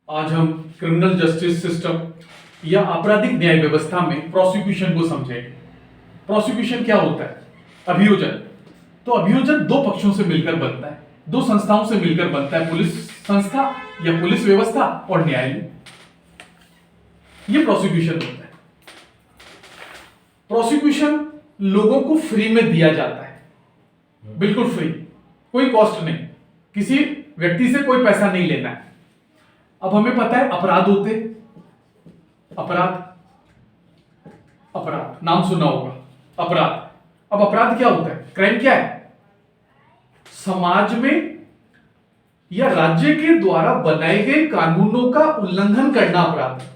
आज हम criminal justice system या आपराधिक न्याय व्यवस्था में प्रोसिक्यूशन को समझेंगे। प्रोसिक्यूशन क्या होता है? अभियोजन। तो अभियोजन दो पक्षों से मिलकर बनता है, दो संस्थाओं से मिलकर बनता है, पुलिस संस्था या पुलिस व्यवस्था और न्यायालय। यह प्रोसिक्यूशन होता है। प्रोसिक्यूशन लोगों को फ्री में दिया जाता है, बिल्कुल फ्री, कोई कॉस्ट नहीं, किसी व्यक्ति से कोई पैसा नहीं लेना है। अब हमें पता है अपराध होते, अपराध अपराध नाम सुना होगा, अपराध। अब अपराध क्या होता है? क्राइम क्या है? समाज में या राज्य के द्वारा बनाए गए कानूनों का उल्लंघन करना अपराध है।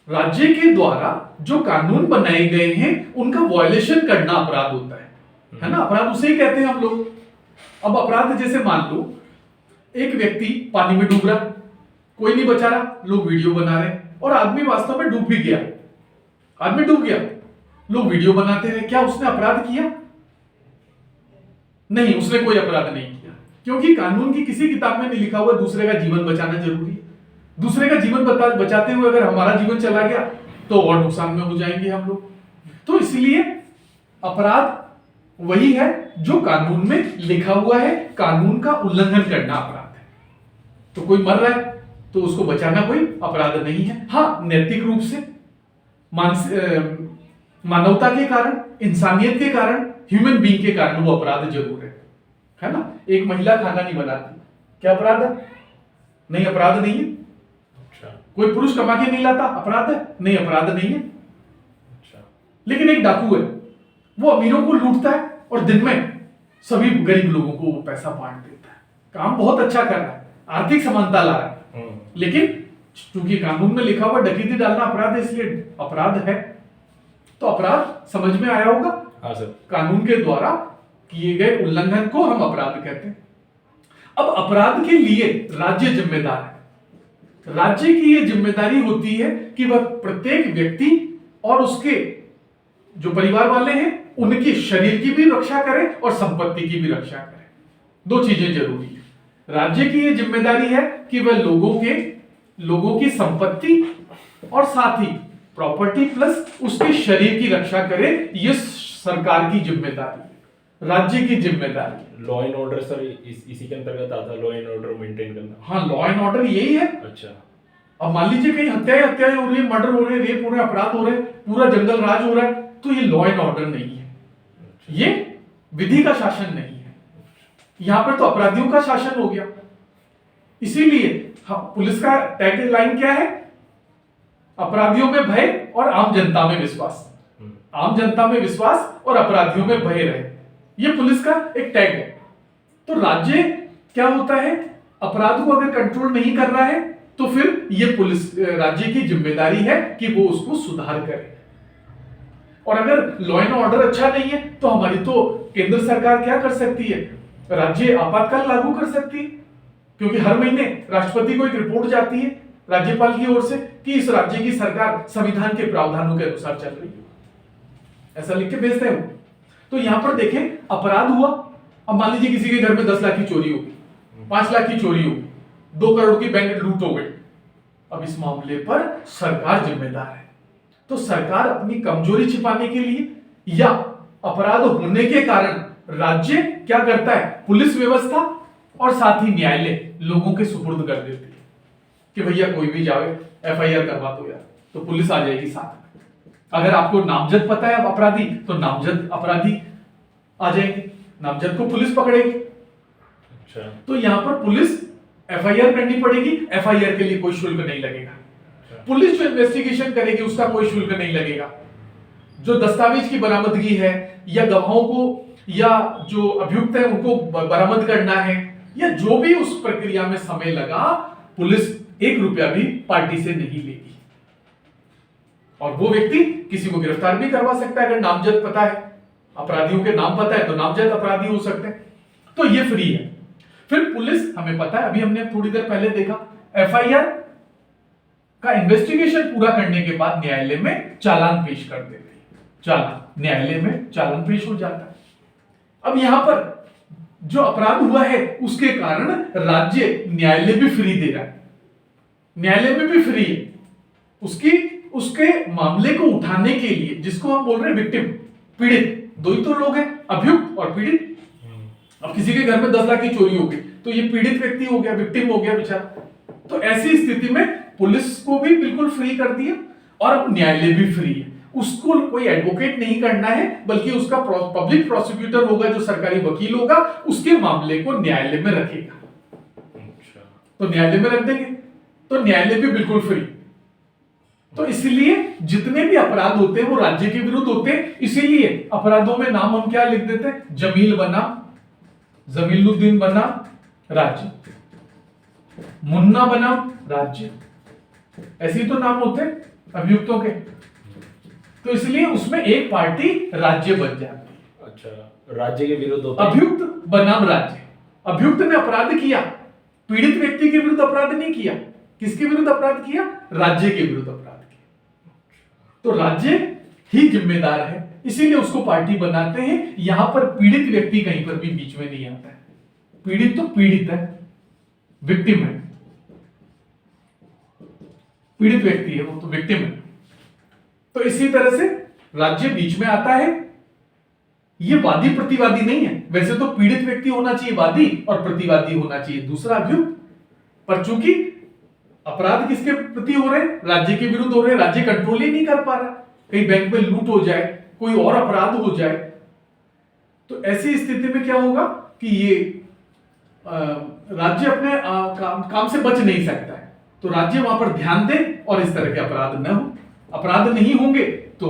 राज्य के द्वारा जो कानून बनाए गए हैं उनका वायलेशन करना अपराध होता है ना? अपराध उसे ही कहते हैं हम लोग। अब अपराध जैसे मान लो एक व्यक्ति पानी में डूब रहा, कोई नहीं बचा रहा, लोग वीडियो बना रहे और आदमी वास्तव में डूब भी गया, आदमी डूब गया, लोग वीडियो बनाते रहे। क्या उसने अपराध किया? नहीं, उसने कोई अपराध नहीं किया, क्योंकि कानून की किसी किताब में नहीं लिखा हुआ दूसरे का जीवन बचाना जरूरी है। दूसरे का जीवन बचाते हुए अगर हमारा जीवन चला गया तो और नुकसान में हो जाएंगे हम लोग। तो इसलिए अपराध वही है जो कानून में लिखा हुआ है, कानून का उल्लंघन करना अपराध है। तो कोई मर रहा है तो उसको बचाना कोई अपराध नहीं है। हाँ, नैतिक रूप से मानवता के कारण, इंसानियत के कारण, ह्यूमन बीइंग के कारण वो अपराध जरूर है ना? एक महिला खाना नहीं बनाती, क्या अपराध है? नहीं, अपराध नहीं है। अच्छा। कोई पुरुष कमा के नहीं लाता, अपराध है? नहीं, अपराध नहीं है। अच्छा। लेकिन एक डाकू है, वो अमीरों को लूटता है और दिन में सभी गरीब लोगों को वो पैसा बांट देता है, काम बहुत अच्छा कर रहा है, आर्थिक समानता ला रहा है। लेकिन क्योंकि कानून में लिखा हुआ डकैती डालना अपराध है, इसलिए अपराध है। तो अपराध समझ में आया होगा? हाँ सर। कानून के द्वारा किए गए उल्लंघन को हम अपराध कहते हैं। अब अपराध के लिए राज्य जिम्मेदार है। राज्य की यह जिम्मेदारी होती है कि वह प्रत्येक व्यक्ति और उसके जो परिवार वाले हैं उनके शरीर की भी रक्षा करे और संपत्ति की भी रक्षा करे। दो चीजें जरूरी है। राज्य की यह जिम्मेदारी है कि वह लोगों की संपत्ति और साथ ही प्रॉपर्टी प्लस उसके शरीर की रक्षा करे। यह सरकार की जिम्मेदारी है, राज्य की जिम्मेदारी। लॉ एंड ऑर्डर सर इसी के अंतर्गत आता है, लॉ एंड ऑर्डर मेंटेन करना। हाँ, लॉ एंड ऑर्डर यही है। अच्छा। अब मान लीजिए कहीं हत्याएं हो रही है, मर्डर हो रहे हैं, रेप हो रहे हैं, अपराध हो रहे हैं, पूरा जंगल राज हो रहा है, तो ये लॉ एंड ऑर्डर नहीं है, ये विधि का शासन नहीं है। यहां पर तो अपराधियों का शासन हो गया। इसीलिए पुलिस का टैग लाइन क्या है? अपराधियों में भय और आम जनता में विश्वास। आम जनता में विश्वास और अपराधियों में भय रहे, यह पुलिस का एक टैग है। तो राज्य क्या होता है? अपराध को अगर कंट्रोल नहीं कर रहा है तो फिर यह पुलिस राज्य की जिम्मेदारी है कि वो उसको सुधार करे। और अगर लॉ एंड ऑर्डर अच्छा नहीं है तो हमारी तो केंद्र सरकार क्या कर सकती है? राज्य आपातकाल लागू कर सकती है, क्योंकि हर महीने राष्ट्रपति को एक रिपोर्ट जाती है राज्यपाल की ओर से कि इस राज्य की सरकार संविधान के प्रावधानों के अनुसार चल रही है, ऐसा लिख के भेजते हैं। तो यहां पर देखें, अपराध हुआ। अब मान लीजिए किसी के घर में 10 लाख की चोरी होगी, 5 लाख की चोरी होगी, 2 करोड़ की बैंक लूट हो गई। अब इस मामले पर सरकार जिम्मेदार है। तो सरकार अपनी कमजोरी छिपाने के लिए या अपराध होने के कारण राज्य क्या करता है? पुलिस व्यवस्था और साथ ही न्यायालय लोगों के सुपुर्द कर देती है कि भैया कोई भी जावे, एफआईआर करवा दो यार, तो पुलिस आ जाएगी साथ में। अगर आपको नामजद पता है अपराधी, तो नामजद अपराधी आ जाएंगे, नामजद को पुलिस पकड़ेगी। अच्छा। तो यहां पर पुलिस एफआईआर करनी पड़ेगी, एफआईआर के लिए कोई शुल्क नहीं लगेगा। पुलिस जो इन्वेस्टिगेशन करेगी उसका कोई शुल्क नहीं लगेगा। जो दस्तावेज की बरामदगी है या गवाहों को या जो अभियुक्त है उनको बरामद करना है या जो भी उस प्रक्रिया में समय लगा, पुलिस 1 रुपया भी पार्टी से नहीं लेगी। और वो व्यक्ति किसी को गिरफ्तार भी करवा सकता है अगर नामजद पता है, अपराधियों के नाम पता है तो नामजद अपराधी हो सकते हैं। तो ये फ्री है। फिर पुलिस, हमें पता है, अभी हमने थोड़ी देर पहले देखा, एफआईआर का इन्वेस्टिगेशन पूरा करने के बाद न्यायालय में चालान पेश कर देते हैं। चालान न्यायालय में चालान पेश हो जाता है। अब यहां पर जो अपराध हुआ है उसके कारण राज्य न्यायालय भी फ्री दे रहा है, न्यायालय में भी फ्री है उसके मामले को उठाने के लिए, जिसको हम बोल रहे हैं विक्टिम, पीड़ित, दो ही तो लोग हैं, अभियुक्त और पीड़ित। अब किसी के घर में 10 लाख की चोरी हो गई तो ये पीड़ित व्यक्ति हो गया, विक्टिम हो गया बेचारा। तो ऐसी स्थिति में पुलिस को भी बिल्कुल फ्री कर दिया और अब न्यायालय भी फ्री है। उसको कोई एडवोकेट नहीं करना है, बल्कि उसका पब्लिक प्रोसिक्यूटर होगा, जो सरकारी वकील होगा, उसके मामले को न्यायालय में रखेगा। तो न्यायालय में रख देंगे तो न्यायालय भी बिल्कुल फ्री। तो इसलिए जितने भी अपराध होते हैं वो राज्य के विरुद्ध होते हैं। इसीलिए अपराधों में नाम हम क्या लिख देते हैं, जमील बनाम, जमीलुद्दीन बनाम राज्य, मुन्ना बनाम राज्य, ऐसे ही तो नाम होते हैं अभियुक्तों के। तो इसलिए उसमें एक पार्टी राज्य बन जाती है। अच्छा, राज्य के विरुद्ध होता है। अभियुक्त बनाम राज्य, अभियुक्त ने अपराध किया, पीड़ित व्यक्ति के विरुद्ध अपराध नहीं किया, किसके विरुद्ध अपराध किया, राज्य के विरुद्ध अपराध किया। तो राज्य ही जिम्मेदार है, इसीलिए उसको पार्टी बनाते हैं। यहां पर पीड़ित व्यक्ति कहीं पर भी बीच में नहीं आता है। पीड़ित तो पीड़ित है, विक्टिम है, पीड़ित व्यक्ति है वो तो विक्टिम है। तो इसी तरह से राज्य बीच में आता है। ये वादी प्रतिवादी नहीं है, वैसे तो पीड़ित व्यक्ति होना चाहिए वादी और प्रतिवादी होना चाहिए दूसरा अभियुक्त, पर चूंकि अपराध किसके प्रति हो रहे हैं, राज्य के विरुद्ध हो रहे हैं, राज्य कंट्रोल ही नहीं कर पा रहा, कहीं बैंक में लूट हो जाए, कोई और अपराध हो जाए, तो ऐसी स्थिति में क्या होगा कि ये राज्य अपने काम से बच नहीं सकता है। तो राज्य वहां पर ध्यान दे और इस तरह के अपराध न हो। अपराध नहीं होंगे तो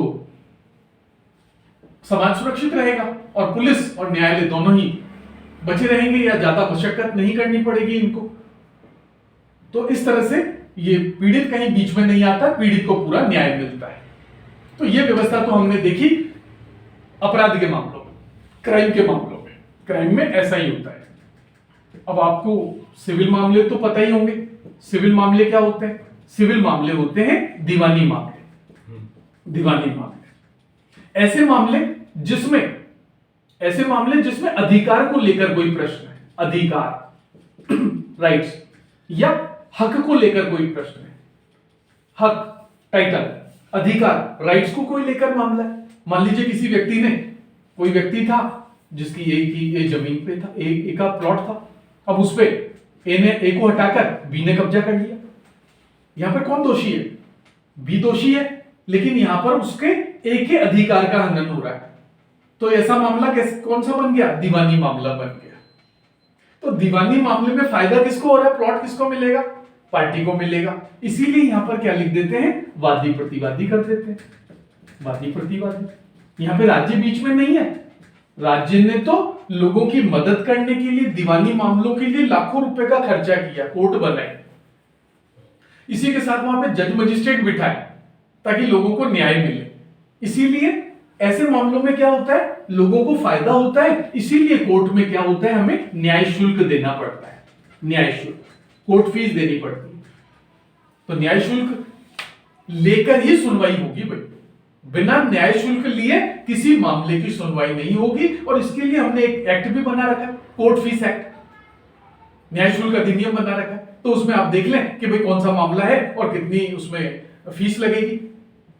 समाज सुरक्षित रहेगा और पुलिस और न्यायालय दोनों ही बचे रहेंगे, या ज्यादा मशक्कत नहीं करनी पड़ेगी इनको। तो इस तरह से ये पीड़ित कहीं बीच में नहीं आता, पीड़ित को पूरा न्याय मिलता है। तो ये व्यवस्था तो हमने देखी अपराध के मामलों में। क्राइम के मामलों में, क्राइम में ऐसा ही होता है। अब आपको सिविल मामले तो पता ही होंगे। सिविल मामले क्या होते हैं, सिविल मामले होते हैं दीवानी मामले। दीवानी मामले ऐसे मामले जिसमें अधिकार को लेकर कोई प्रश्न है, अधिकार राइट्स, या हक को लेकर कोई प्रश्न है, हक टाइटल, अधिकार राइट्स को कोई लेकर मामला है। मान लीजिए किसी व्यक्ति ने, कोई व्यक्ति था जिसकी ए जमीन पे था, ए का प्लॉट था, अब उस पे ए को हटाकर बी ने कब्जा कर लिया। यहां पर कौन दोषी है, बी दोषी है, लेकिन यहां पर उसके ए के अधिकार का हनन हो रहा है। तो ऐसा मामला कौन सा बन गया, दीवानी मामला बन गया। तो दीवानी मामले में फायदा किसको हो रहा है, प्लॉट किसको मिलेगा, पार्टी को मिलेगा। इसीलिए यहां पर क्या लिख देते हैं, वादी प्रतिवादी कर देते हैं, वादी प्रतिवादी। यहां पे राज्य बीच में नहीं है। राज्य ने तो लोगों की मदद करने के लिए दीवानी मामलों के लिए लाखों रुपए का खर्चा किया, कोर्ट बनाए, इसी के साथ वहां पे जज मजिस्ट्रेट बिठाए ताकि लोगों को न्याय मिले। इसीलिए ऐसे मामलों में क्या होता है, लोगों को फायदा होता है। इसीलिए कोर्ट में क्या होता है, हमें न्याय शुल्क देना पड़ता है, न्याय शुल्क, कोर्ट फीस देनी पड़ती है। तो न्याय शुल्क लेकर ही सुनवाई होगी भाई, बिना न्याय शुल्क लिए किसी मामले की सुनवाई नहीं होगी। और इसके लिए हमने एक एक्ट भी बना रखा है, कोर्ट फीस एक्ट, न्याय शुल्क अधिनियम बना रखा है। तो उसमें आप देख लें कि भाई कौन सा मामला है और कितनी उसमें फीस लगेगी।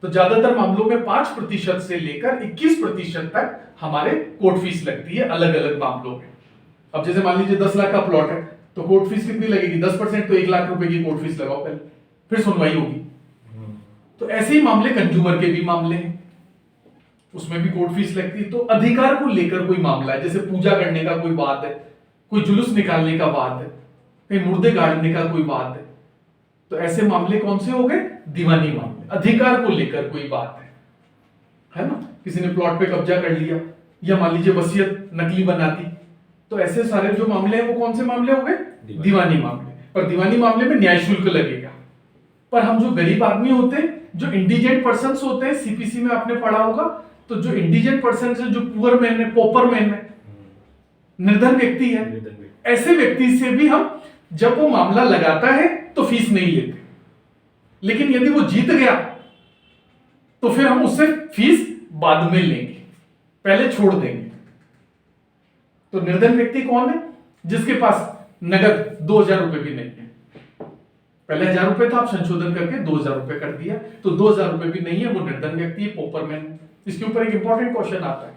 तो ज्यादातर मामलों में 5% से लेकर 21% तक हमारे कोर्ट फीस लगती है अलग अलग मामलों में। अब जैसे मान लीजिए 10 लाख का प्लॉट है तो कोर्ट फीस कितनी लगेगी, 10%, तो 1 लाख रुपए की कोर्ट फीस लगाओ पहले, फिर सुनवाई होगी। तो ऐसे ही मामले कंज्यूमर के भी मामले हैं, उसमें भी कोर्ट फीस लगती है। तो अधिकार को लेकर कोई मामला है, जैसे पूजा करने का कोई बात है, कोई जुलूस निकालने का बात है, कहीं मुर्दे गाड़ने का कोई बात है, तो ऐसे मामले कौन से हो गए, दीवानी मामले। अधिकार को लेकर कोई बात है ना, किसी ने प्लॉट पे कब्जा कर लिया, या मान लीजिए वसीयत नकली बनाती, तो ऐसे सारे जो मामले हैं वो कौन से मामले हो गए, दीवानी मामले। पर दीवानी मामले में न्याय शुल्क लगेगा। पर हम जो गरीब आदमी होते हैं, जो इंडिजेंट पर्सन्स होते हैं, सीपीसी में आपने पढ़ा होगा, तो जो इंडिजेंट पर्सन्स है, जो पुअर मैन है, पॉपर मैन है, निर्धन व्यक्ति है, ऐसे व्यक्ति से भी हम जब वो मामला लगाता है तो फीस नहीं लेते। लेकिन यदि वो जीत गया तो फिर हम उससे फीस बाद में लेंगे, पहले छोड़ देंगे। तो निर्धन व्यक्ति कौन है? जिसके पास नगद 2000 रुपए भी नहीं है। पहले 1000 रुपए था, आप संशोधन करके 2000 रुपए कर दिया, तो 2000 रुपए भी नहीं है, वो निर्धन व्यक्ति है, पॉपरमैन है। इसके ऊपर एक इंपॉर्टेंट क्वेश्चन आता है।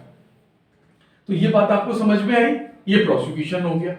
तो ये बात आपको समझ में आई? ये प्रोसिक्यूशन हो गया।